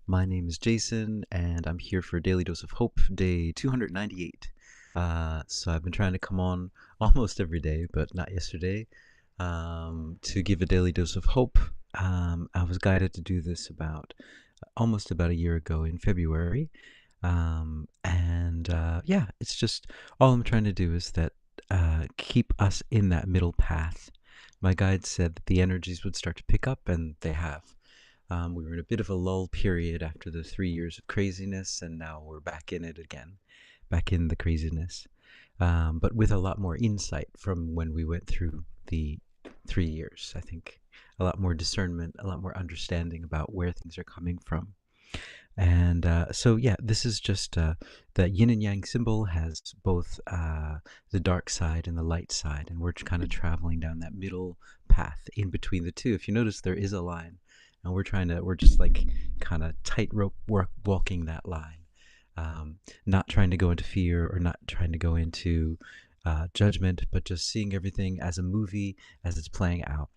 My name is Jason, and I'm here for Daily Dose of Hope, day 298. So I've been trying to come on almost every day, but not yesterday, to give a daily dose of hope. I was guided to do this almost about a year ago in February. Yeah, it's just all I'm trying to do is that keep us in that middle path. My guide said that the energies would start to pick up, and they have. We were in a bit of a lull period after the 3 years of craziness, and now we're back in it again, back in the craziness, but with a lot more insight from when we went through the 3 years. I think a lot more discernment, a lot more understanding about where things are coming from. And yeah, this is just the yin and yang symbol has both the dark side and the light side, and we're kind of traveling down that middle path in between the two. If you notice, there is a line, and we're just like kind of tightrope walking that line, not trying to go into fear or not trying to go into judgment, but just seeing everything as a movie as it's playing out.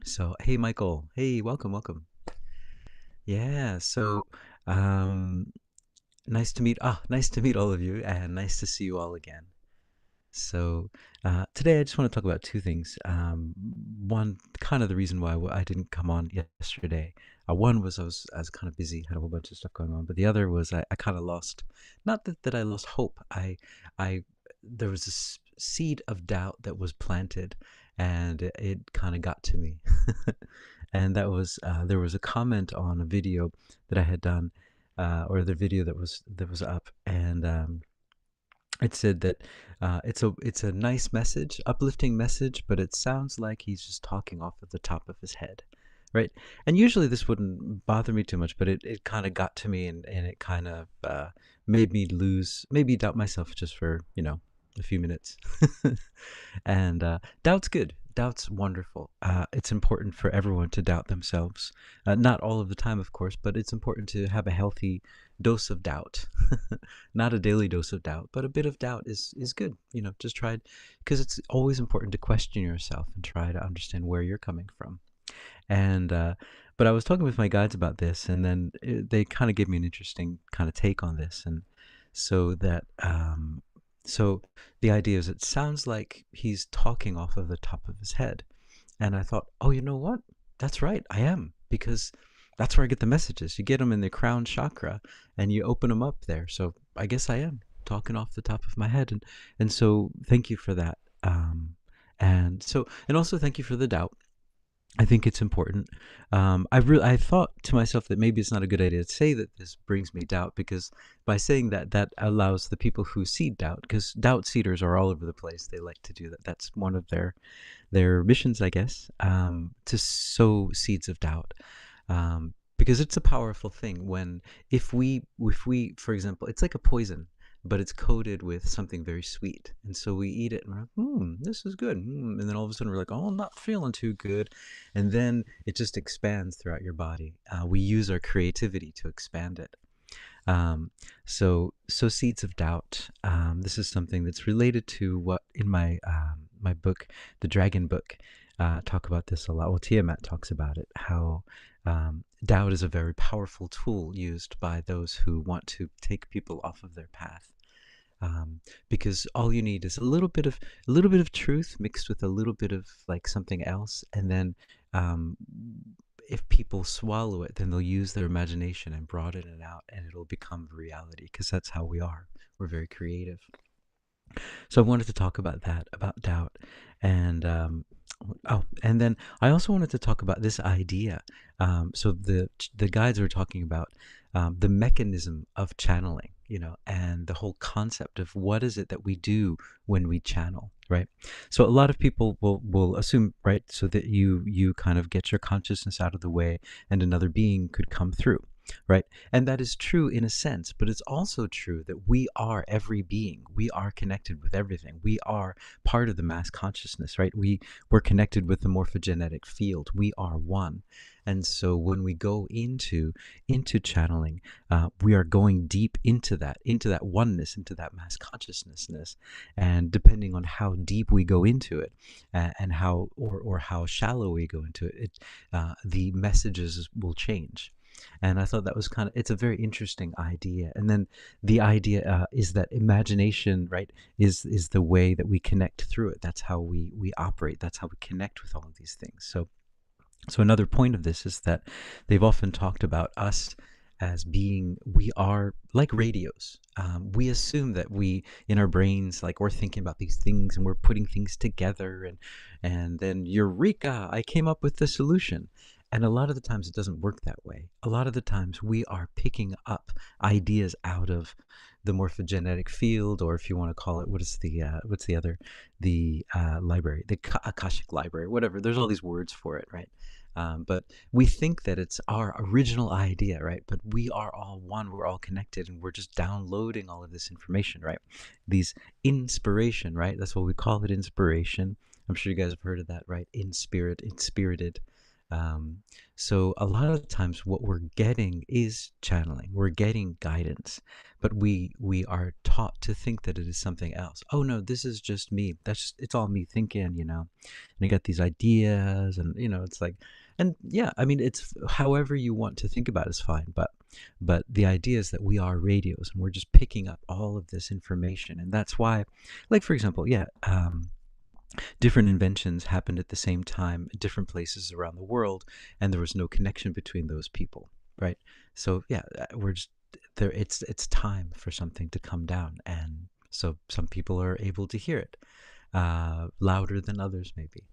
So, hey, Michael. Hey, welcome, welcome. Yeah, so um, nice to meet all of you, and nice to see you all again. So today I just want to talk about two things. One, kind of the reason why I didn't come on yesterday. One was I was kind of busy, had a whole bunch of stuff going on, but the other was I kind of lost, not that I lost hope. I there was this seed of doubt that was planted, and it kind of got to me. And that was there was a comment on a video that I had done, or the video that was up, and it said that it's a nice message, uplifting message, but it sounds like he's just talking off of the top of his head, right? And usually this wouldn't bother me too much, but it kind of got to me, and it kind of made me maybe doubt myself just for a few minutes. And doubt's good. Doubt's wonderful. It's important for everyone to doubt themselves. Not all of the time, of course, but it's important to have a healthy dose of doubt. Not a daily dose of doubt, but a bit of doubt is good. Just try, because it's always important to question yourself and try to understand where you're coming from. And but I was talking with my guides about this, and then they kind of gave me an interesting kind of take on this, and so that so the idea is it sounds like he's talking off of the top of his head. And I thought, oh, you know what? That's right, I am, because that's where I get the messages. You get them in the crown chakra, and you open them up there. So I guess I am talking off the top of my head, and so thank you for that. And also thank you for the doubt. I think it's important. I thought to myself that maybe it's not a good idea to say that this brings me doubt, because by saying that, that allows the people who seed doubt, because doubt seeders are all over the place. They like to do that. That's one of their missions, I guess, to sow seeds of doubt. Because it's a powerful thing when if we for example, it's like a poison, but it's coated with something very sweet, and so we eat it and we're like, this is good. And then all of a sudden we're like, oh, I'm not feeling too good, and then it just expands throughout your body. We use our creativity to expand it. So seeds of doubt. This is something that's related to what in my book, the Dragon Book, talk about this a lot. Well, Tiamat talks about it, how doubt is a very powerful tool used by those who want to take people off of their path. Because all you need is a little bit of truth mixed with a little bit of like something else, and then if people swallow it, then they'll use their imagination and broaden it out, and it'll become reality, because that's how we are. We're very creative. So I wanted to talk about that, about doubt, and and then I also wanted to talk about this idea. So the guides were talking about the mechanism of channeling, and the whole concept of what is it that we do when we channel, right? So a lot of people will assume, right, so that you kind of get your consciousness out of the way, and another being could come through. Right. And that is true in a sense, but it's also true that we are every being. We are connected with everything. We are part of the mass consciousness, right? We're connected with the morphogenetic field. We are one. And so when we go into channeling, we are going deep into that oneness, into that mass consciousness. And depending on how deep we go into it, and how or how shallow we go into it, the messages will change. And I thought that was it's a very interesting idea. And then the idea is that imagination, right, is the way that we connect through it. That's how we operate. That's how we connect with all of these things. So another point of this is that they've often talked about us as we are like radios. We assume that in our brains, like we're thinking about these things and we're putting things together, and then eureka, I came up with the solution. And a lot of the times it doesn't work that way. A lot of the times we are picking up ideas out of the morphogenetic field, or if you want to call it, what's the other, library, the Akashic library, whatever. There's all these words for it, right? But we think that it's our original idea, right? But we are all one, we're all connected, and we're just downloading all of this information, right? These inspiration, right? That's what we call it, inspiration. I'm sure you guys have heard of that, right? In spirit, inspirited. Um, so a lot of the times what we're getting is channeling. We're getting guidance, but we are taught to think that it is something else. Oh no, this is just me. It's all me thinking, And I got these ideas, and it's like, and yeah, I mean, it's however you want to think about it is fine, but the idea is that we are radios and we're just picking up all of this information, and that's why, like for example, yeah, different inventions happened at the same time at different places around the world, and there was no connection between those people, right? So yeah, we're just there. It's time for something to come down, and so some people are able to hear it louder than others, maybe.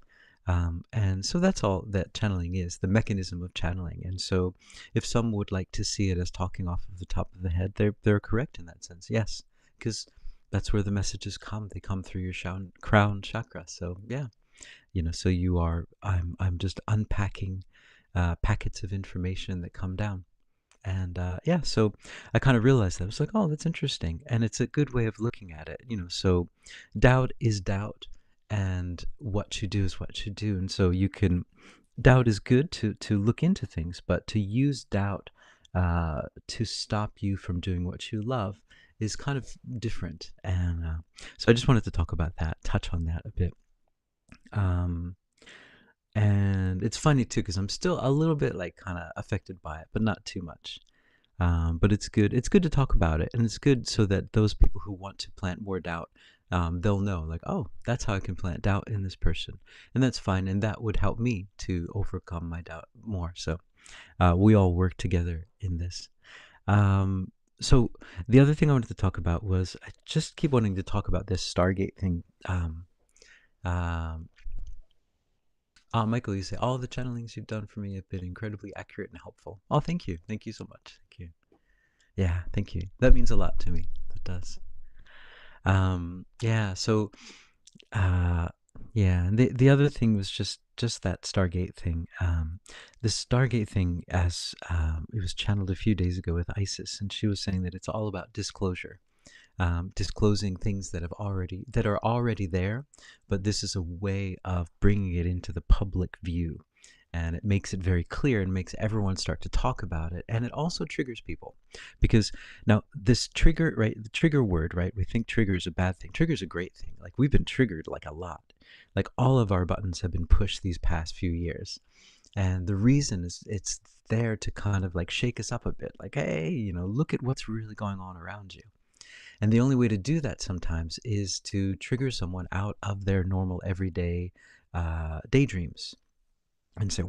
And so that's all that channeling is, the mechanism of channeling. And so if some would like to see it as talking off of the top of the head, they're correct in that sense, yes, because that's where the messages come. They come through your crown chakra. So yeah, so I'm just unpacking packets of information that come down. And yeah, so I kind of realized that. I was like, oh, that's interesting. And it's a good way of looking at it. So doubt is doubt, and what you do is what you do. And so doubt is good to look into things, but to use doubt to stop you from doing what you love is kind of different. And so I just wanted to talk about that, touch on that a bit. Um, and it's funny too, because I'm still a little bit like kind of affected by it, but not too much. But it's good. It's good to talk about it, and it's good so that those people who want to plant more doubt, they'll know, like, oh, that's how I can plant doubt in this person, and that's fine, and that would help me to overcome my doubt more. So we all work together in this. So the other thing I wanted to talk about was I just keep wanting to talk about this Stargate thing. Um, Michael, you say all the channelings you've done for me have been incredibly accurate and helpful. Oh, thank you. Thank you so much. Thank you. Yeah, thank you. That means a lot to me. That does. Yeah, so uh yeah, and the other thing was just that Stargate thing. The Stargate thing, as it was channeled a few days ago with Isis, and she was saying that it's all about disclosure. Disclosing things that are already there, but this is a way of bringing it into the public view, and it makes it very clear and makes everyone start to talk about it, and it also triggers people, because now this trigger, right, the trigger word, right, we think trigger is a bad thing. Trigger is a great thing. Like, we've been triggered like a lot, like all of our buttons have been pushed these past few years, and the reason is it's there to kind of like shake us up a bit, like, hey, look at what's really going on around you. And the only way to do that sometimes is to trigger someone out of their normal everyday daydreams and say,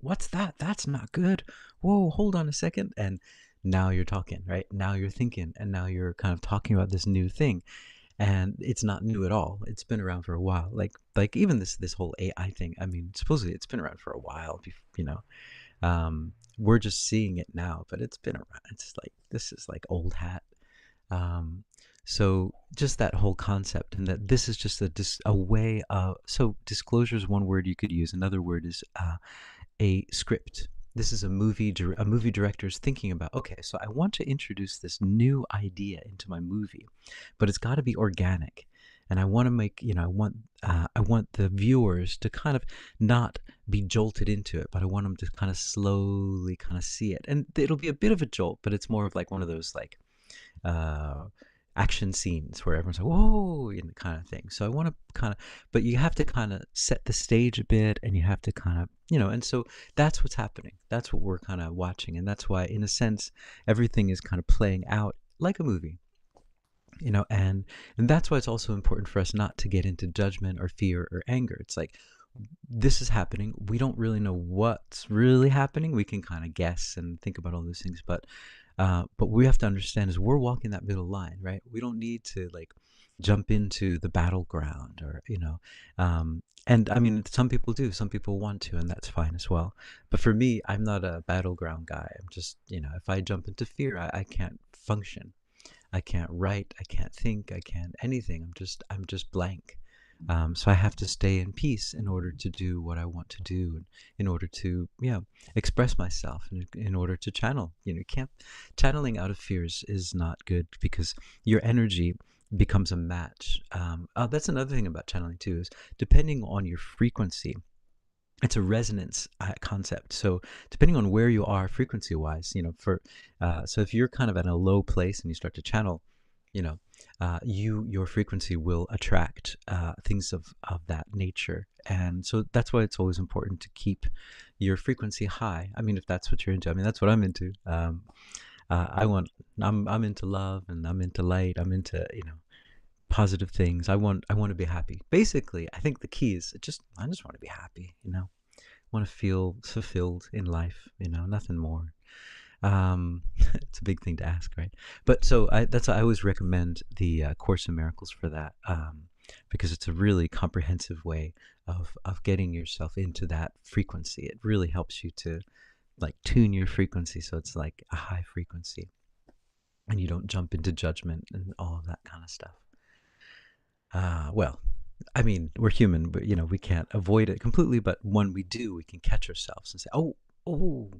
what's that? That's not good. Whoa, hold on a second. And now you're talking, right? Now you're thinking, and now you're kind of talking about this new thing. And it's not new at all. It's been around for a while. Like even this whole AI thing. I mean, supposedly it's been around for a while. We're just seeing it now, but it's been around. It's like, this is like old hat. Um, so just that whole concept, and that this is just a way of, so disclosure is one word you could use. Another word is a script. This is a movie director's thinking about, okay, so I want to introduce this new idea into my movie, but it's got to be organic. And I want to make, I want the viewers to kind of not be jolted into it, but I want them to kind of slowly kind of see it. And it'll be a bit of a jolt, but it's more of like one of those like, uh, action scenes where everyone's like, whoa, kind of thing. So I want to kind of, but you have to kind of set the stage a bit, and you have to kind of, and so that's what's happening. That's what we're kind of watching. And that's why, in a sense, everything is kind of playing out like a movie. And that's why it's also important for us not to get into judgment or fear or anger. It's like, this is happening, we don't really know what's really happening. We can kind of guess and think about all those things, but we have to understand is we're walking that middle line, right? We don't need to like jump into the battleground, or and I mean, some people do, some people want to, and that's fine as well. But for me, I'm not a battleground guy. I'm just, if I jump into fear, I can't function. I can't write, I can't think, I can't anything. I'm just blank. So I have to stay in peace in order to do what I want to do, and in order to, express myself, and in order to channel. You can't, channeling out of fears is not good, because your energy becomes a match. That's another thing about channeling too, is depending on your frequency, it's a resonance concept. So depending on where you are frequency wise, so if you're kind of at a low place and you start to channel, your frequency will attract things of that nature. And so that's why it's always important to keep your frequency high. I mean, if that's what you're into, I mean, that's what I'm into. I'm into love, and I'm into light. I'm into, positive things. I want to be happy. Basically, I think the key is I just want to be happy, want to feel fulfilled in life, nothing more. It's a big thing to ask, right? But so that's why I always recommend the Course in Miracles for that, because it's a really comprehensive way of getting yourself into that frequency. It really helps you to like tune your frequency, so it's like a high frequency, and you don't jump into judgment and all of that kind of stuff. Well, I mean, we're human, but we can't avoid it completely. But when we do, we can catch ourselves and say, "Oh, oh."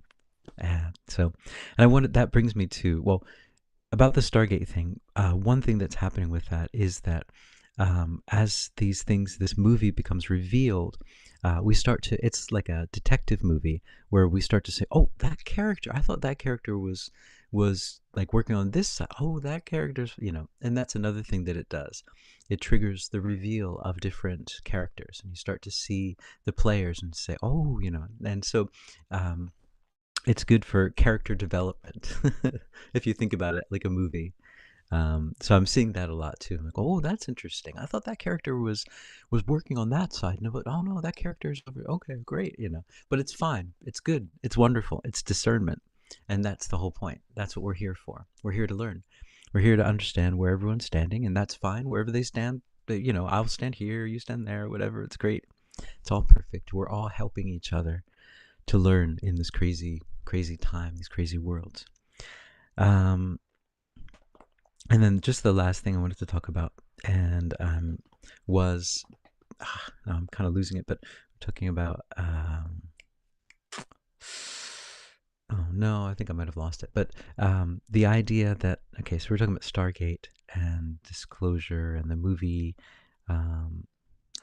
And so, and I wanted that brings me to, well, about the Stargate thing. One thing that's happening with that is that as this movie becomes revealed, we start to, it's like a detective movie where we start to say, oh, that character, I thought that character was like working on this side. Oh, that character's, and that's another thing that it does. It triggers the reveal of different characters, and you start to see the players and say, oh, and so it's good for character development if you think about it like a movie. So I'm seeing that a lot too. I'm like, oh, that's interesting. I thought that character was working on that side. No, but oh no, that character is over. Okay, great. But it's fine. It's good. It's wonderful. It's discernment, and that's the whole point. That's what we're here for. We're here to learn. We're here to understand where everyone's standing, and that's fine. Wherever they stand, I'll stand here, you stand there, whatever. It's great. It's all perfect. We're all helping each other to learn in this crazy, crazy time, these crazy worlds. And then just the last thing I wanted to talk about, and was, now I'm kind of losing it, but we're talking about, oh no, I think I might have lost it. But the idea that, okay, so we're talking about Stargate and disclosure and the movie, and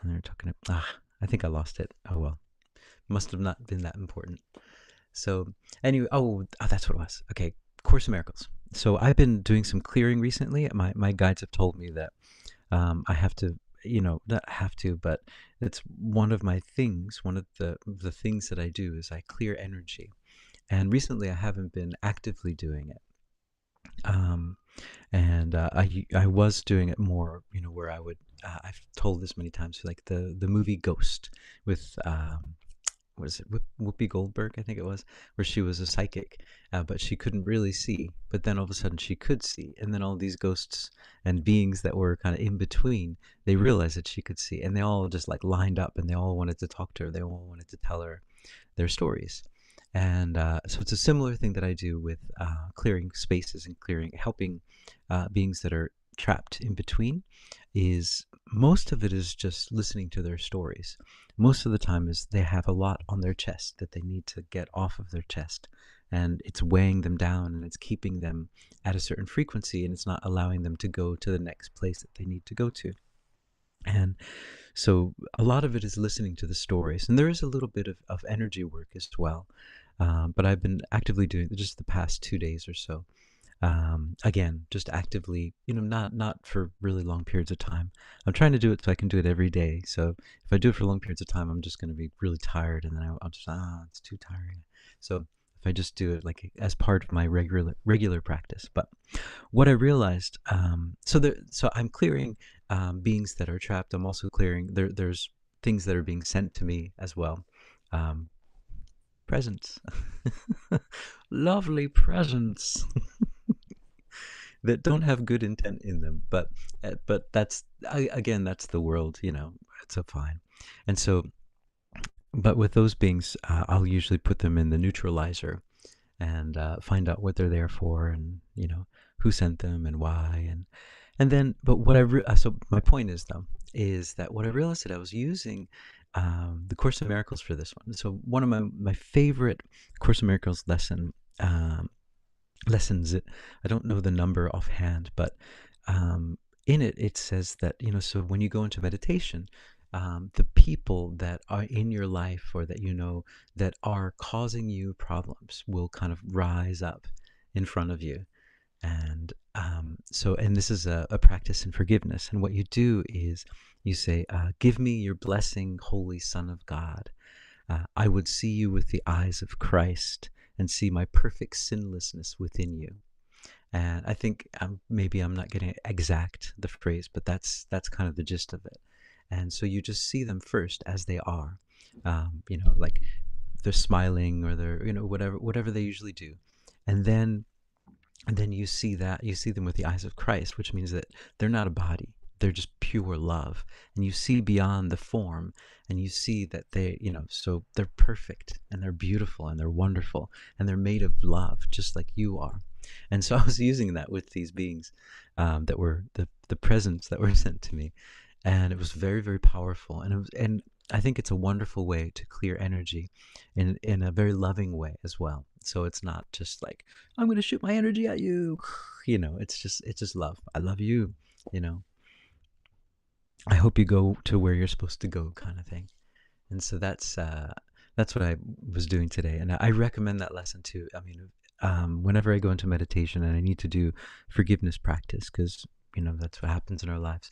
they're talking about, I think I lost it. Oh well, must have not been that important. So anyway, that's what it was. Okay, Course in Miracles. So I've been doing some clearing recently. My guides have told me that I have to, not have to, but it's one of my things. One of the things that I do is I clear energy. And recently I haven't been actively doing it. And I was doing it more, where I would, I've told this many times, like the movie Ghost with, what is it, Whoopi Goldberg, I think it was, where she was a psychic, but she couldn't really see. But then all of a sudden she could see, and then all these ghosts and beings that were kind of in between, they realized that she could see, and they all just like lined up, and they all wanted to talk to her. They all wanted to tell her their stories. And so it's a similar thing that I do with clearing spaces and helping beings that are trapped in between. Is most of it is just listening to their stories. Most of the time is they have a lot on their chest that they need to get off of their chest, and it's weighing them down, and it's keeping them at a certain frequency, and it's not allowing them to go to the next place that they need to go to. And so a lot of it is listening to the stories, and there is a little bit of energy work as well. But I've been actively doing it just the past 2 days or so. Again, just actively, not for really long periods of time. I'm trying to do it so I can do it every day. So if I do it for long periods of time, I'm just going to be really tired, and then I'll just it's too tiring. So if I just do it like as part of my regular practice. But what I realized, so I'm clearing beings that are trapped. I'm also clearing there's things that are being sent to me as well. Um, Presents, lovely presents that don't have good intent in them, but again, that's the world, it's so fine. And so, but with those beings, I'll usually put them in the neutralizer and find out what they're there for, and who sent them and why, and then, but so my point is though, is that what I realized that I was using the Course in Miracles for this one. So one of my favorite Course in Miracles um, lessons, I don't know the number offhand, but in it says that, so when you go into meditation, the people that are in your life, or that that are causing you problems, will kind of rise up in front of you. And and this is a practice in forgiveness. And what you do is you say, give me your blessing, Holy Son of God. I would see you with the eyes of Christ and see my perfect sinlessness within you. And I think maybe I'm not getting exact the phrase, but that's kind of the gist of it. And so you just see them first as they are, like they're smiling, or they're whatever they usually do, and then you see them with the eyes of Christ, which means that they're not a body. They're just pure love. And you see beyond the form, and you see that so they're perfect, and they're beautiful, and they're wonderful, and they're made of love, just like you are. And so I was using that with these beings that were the presents that were sent to me. And it was very, very powerful. And I think it's a wonderful way to clear energy in a very loving way as well. So it's not just like, I'm going to shoot my energy at you. It's just love. I love you. You know, I hope you go to where you're supposed to go, kind of thing. And so that's what I was doing today. And I recommend that lesson too. I mean, whenever I go into meditation and I need to do forgiveness practice, because, that's what happens in our lives.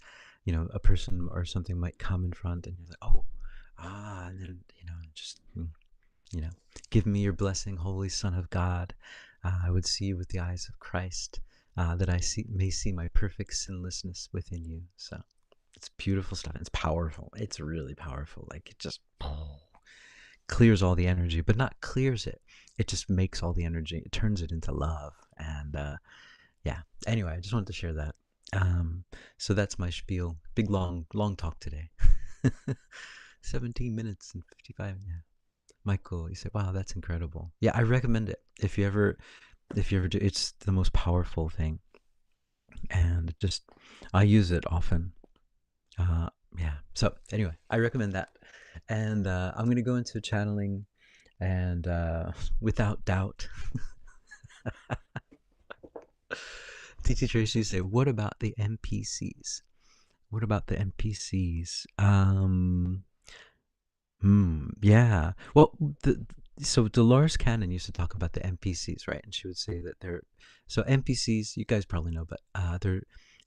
A person or something might come in front, and you're like, oh, and then, just, you know, give me your blessing, Holy Son of God. I would see you with the eyes of Christ, that I may see my perfect sinlessness within you. So it's beautiful stuff. It's powerful. It's really powerful. Like, it just clears all the energy, but not clears it. It just makes all the energy. It turns it into love. And yeah. Anyway, I just wanted to share that. So that's my spiel. Big long talk today. 17 minutes and 55. Yeah. Michael, you say, wow, that's incredible. Yeah, I recommend it. If you ever do, it's the most powerful thing. And just, I use it often. Yeah. So anyway, I recommend that. And I'm going to go into channeling, and without doubt, TT Tracy say, what about the NPCs? What about the NPCs? Yeah. Well, so Dolores Cannon used to talk about the NPCs, right? And she would say that so NPCs, you guys probably know, but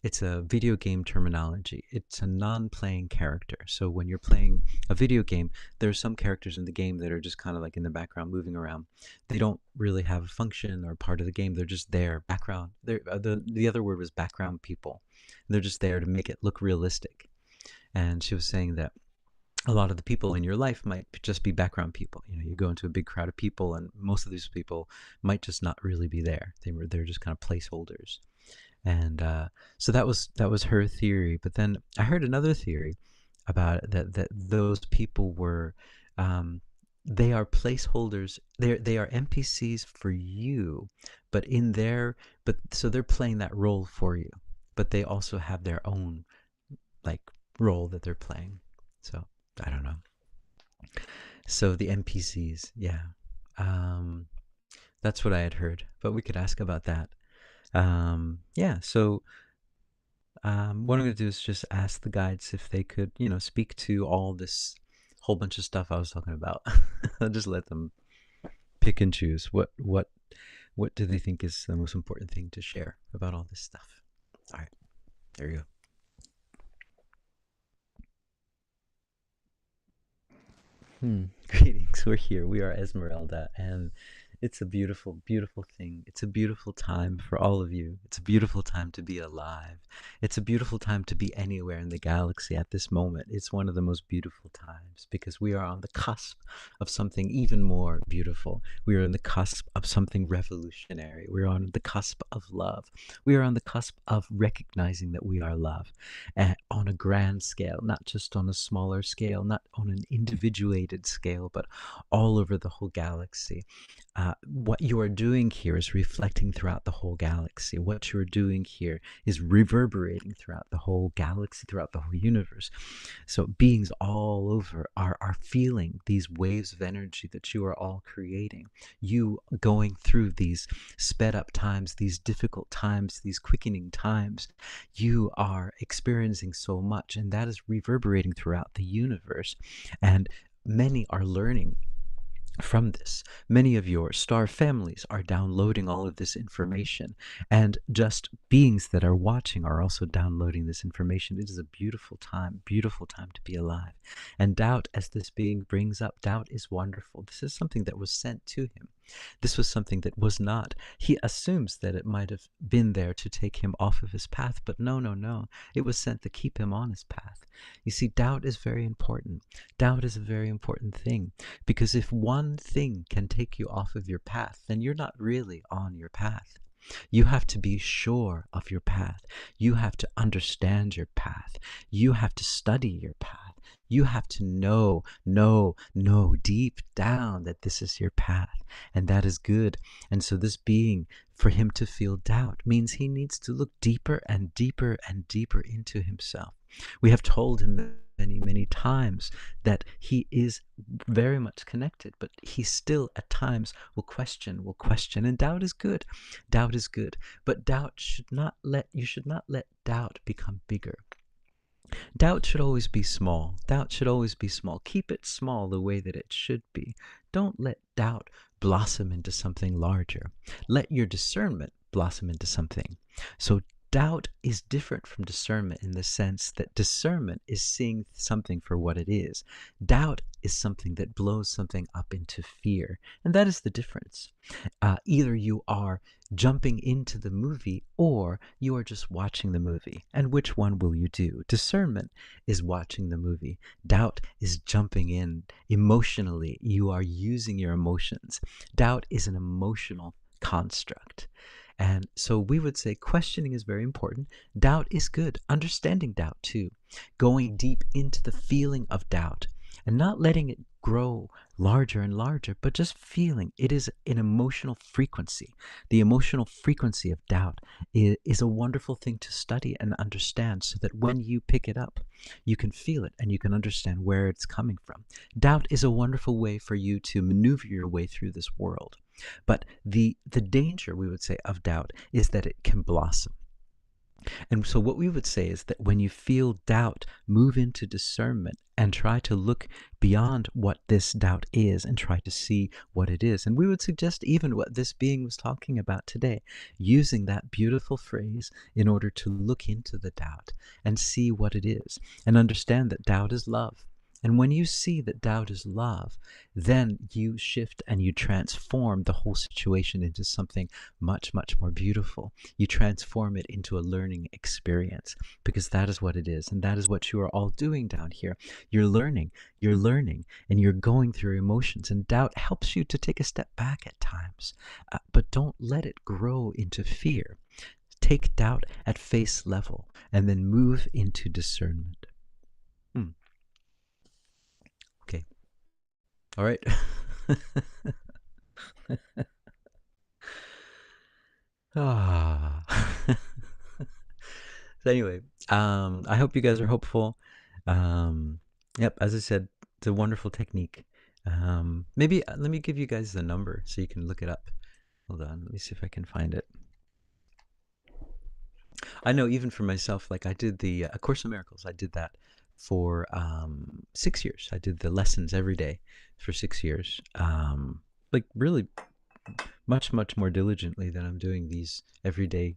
it's a video game terminology. It's a non-playing character. So when you're playing a video game, there are some characters in the game that are just kind of like in the background, moving around. They don't really have a function or part of the game. They're just there, background. The other word was background people. They're just there to make it look realistic. And she was saying that a lot of the people in your life might just be background people. You go into a big crowd of people, and most of these people might just not really be there. They're just kind of placeholders. And so that was her theory. But then I heard another theory about it, that those people were, they are placeholders. They are NPCs for you, but so they're playing that role for you, but they also have their own, like, role that they're playing. So I don't know. So the NPCs, yeah. Um, that's what I had heard, but we could ask about that. Yeah, so what I'm going to do is just ask the guides if they could, speak to all this whole bunch of stuff I was talking about. I'll just let them pick and choose what What do they think is the most important thing to share about all this stuff? All right, there you go. Greetings. We're here. We are Esmeralda, and it's a beautiful, beautiful thing. It's a beautiful time for all of you. It's a beautiful time to be alive. It's a beautiful time to be anywhere in the galaxy at this moment. It's one of the most beautiful times because we are on the cusp of something even more beautiful. We are on the cusp of something revolutionary. We're on the cusp of love. We are on the cusp of recognizing that we are love on a grand scale, not just on a smaller scale, not on an individuated scale, but all over the whole galaxy. What you are doing here is reflecting throughout the whole galaxy. What you are doing here is reverberating throughout the whole galaxy, throughout the whole universe. So beings all over are feeling these waves of energy that you are all creating. You going through these sped up times, these difficult times, these quickening times, you are experiencing so much, and that is reverberating throughout the universe. And many are learning from this. Many of your star families are downloading all of this information, and just beings that are watching are also downloading this information. It is a beautiful time to be alive. And doubt, as this being brings up, doubt is wonderful. This is something that was sent to him. This was something that was not. He assumes that it might have been there to take him off of his path, but no, no, no. It was sent to keep him on his path. You see, doubt is very important. Doubt is a very important thing, because if one thing can take you off of your path, then you're not really on your path. You have to be sure of your path. You have to understand your path. You have to study your path. You have to know deep down that this is your path, and that is good. And so this being, for him to feel doubt, means he needs to look deeper and deeper and deeper into himself. We have told him many times that he is very much connected, but he still at times will question, and doubt is good. Doubt is good, but you should not let doubt become bigger. Doubt should always be small. Doubt should always be small. Keep it small the way that it should be. Don't let doubt blossom into something larger. Let your discernment blossom into something. So doubt is different from discernment in the sense that discernment is seeing something for what it is. Doubt is something that blows something up into fear. And that is the difference. Either you are jumping into the movie or you are just watching the movie. And which one will you do? Discernment is watching the movie. Doubt is jumping in emotionally. You are using your emotions. Doubt is an emotional construct. And so we would say questioning is very important. Doubt is good. Understanding doubt too. Going deep into the feeling of doubt and not letting it grow larger and larger, but just feeling it is an emotional frequency. The emotional frequency of doubt is a wonderful thing to study and understand so that when you pick it up, you can feel it and you can understand where it's coming from. Doubt is a wonderful way for you to maneuver your way through this world. But the danger, we would say, of doubt is that it can blossom. And so what we would say is that when you feel doubt, move into discernment and try to look beyond what this doubt is and try to see what it is. And we would suggest even what this being was talking about today, using that beautiful phrase in order to look into the doubt and see what it is and understand that doubt is love. And when you see that doubt is love, then you shift and you transform the whole situation into something much more beautiful. You transform it into a learning experience, because that is what it is. And that is what you are all doing down here. You're learning, and you're going through emotions. And doubt helps you to take a step back at times, but don't let it grow into fear. Take doubt at face level and then move into discernment. Okay. All right. Ah. So anyway, I hope you guys are hopeful. Yep, as I said, it's a wonderful technique. Maybe let me give you guys the number so you can look it up. Hold on, let me see if I can find it. I know even for myself, like I did the A Course in Miracles. I did that for 6 years. I did the lessons every day for 6 years. Like really much more diligently than I'm doing these everyday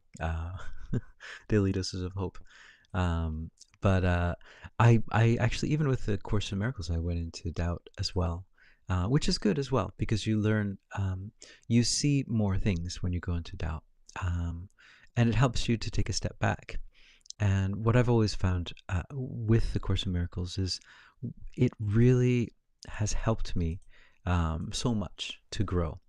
daily doses of hope. Um, but I actually, even with the Course in Miracles, I went into doubt as well, which is good as well because you learn, you see more things when you go into doubt, um, and it helps you to take a step back. And what I've always found with the Course in Miracles is it really has helped me so much to grow.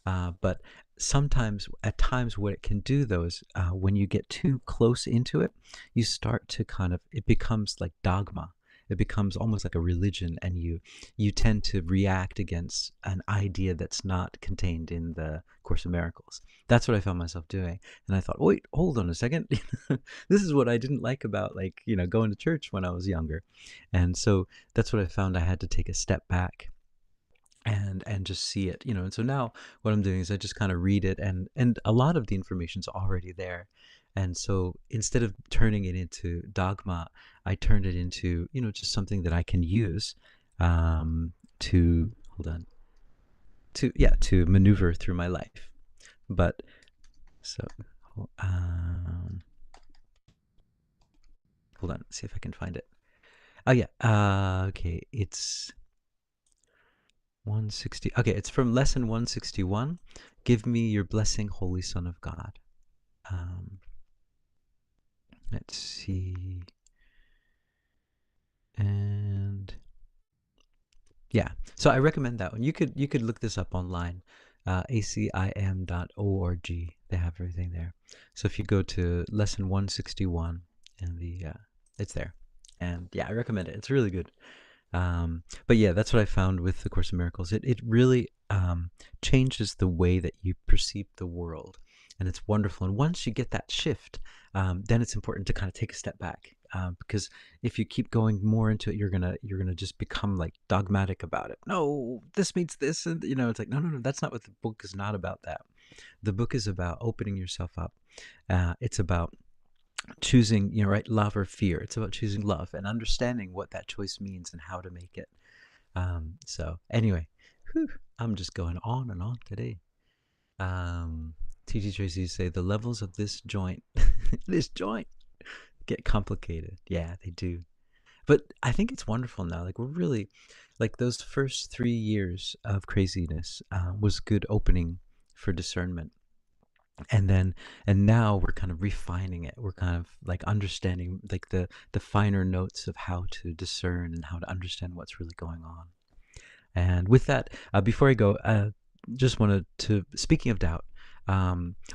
But sometimes, at times, what it can do though is when you get too close into it, you start to kind of, it becomes like dogma. It becomes almost like a religion, and you tend to react against an idea that's not contained in the Course of Miracles. That's what I found myself doing, and I thought, wait, hold on a second. This is what I didn't like about, like, going to church when I was younger, and so that's what I found. I had to take a step back and just see it, and so now what I'm doing is I just kind of read it, and a lot of the information's already there, and so instead of turning it into dogma, I turned it into, just something that I can use, to hold on, to maneuver through my life. But so um hold on, see if I can find it. Oh yeah, okay, it's 160. Okay, it's from lesson 161. Give me your blessing, Holy Son of God. Um, let's see. And yeah, so I recommend that one. You could look this up online. acim.org. They have everything there. So if you go to lesson 161, and it's there. And yeah, I recommend it. It's really good. But yeah, that's what I found with the Course in Miracles. It really changes the way that you perceive the world, and it's wonderful. And once you get that shift, then it's important to kind of take a step back, because if you keep going more into it, you're gonna just become like dogmatic about it. No, this means this, and it's like, no, no, no, that's not what the book is. Not about that. The book is about opening yourself up. It's about choosing, right, love or fear. It's about choosing love and understanding what that choice means and how to make it. So anyway, whew, I'm just going on and on today. TT Tracy say the levels of this joint, this joint, get complicated. Yeah, they do. But I think it's wonderful now. Like, we're really, like, those first 3 years of craziness was good opening for discernment, and now we're kind of refining it. We're kind of like understanding, like, the finer notes of how to discern and how to understand what's really going on. And with that, before I go, just wanted to, speaking of doubt,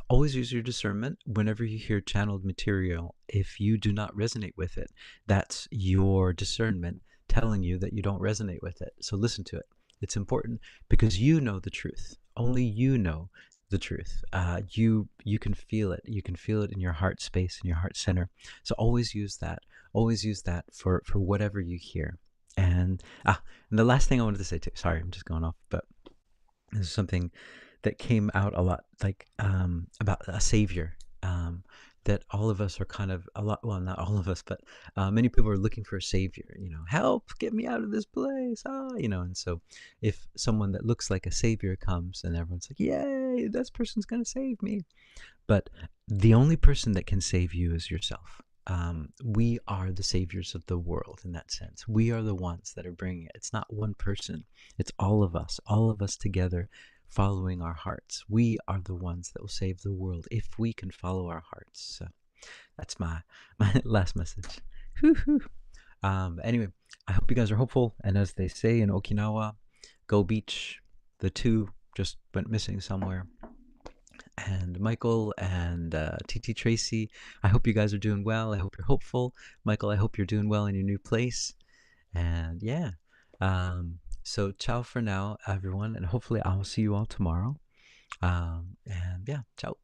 always use your discernment whenever you hear channeled material. If you do not resonate with it, that's your discernment telling you that you don't resonate with it. So listen to it. It's important because you know the truth. Only you know the truth. You can feel it. You can feel it in your heart space, in your heart center. So always use that. Always use that for whatever you hear. And the last thing I wanted to say too, sorry, I'm just going off, but this is something that came out a lot, like, about a savior, that all of us are kind of a lot, well, not all of us, but many people are looking for a savior, help, get me out of this place, and so if someone that looks like a savior comes, and everyone's like, yay, this person's going to save me. But the only person that can save you is yourself. We are the saviors of the world in that sense. We are the ones that are bringing it. It's not one person. It's all of us together, following our hearts. We are the ones that will save the world if we can follow our hearts. So that's my last message. Whew. Anyway, I hope you guys are hopeful. And as they say in Okinawa, go beach. The two just went missing somewhere. And Michael and TT Tracy, I hope you guys are doing well. I hope you're hopeful. Michael, I hope you're doing well in your new place. And yeah, so ciao for now, everyone. And hopefully I'll see you all tomorrow. And yeah, ciao.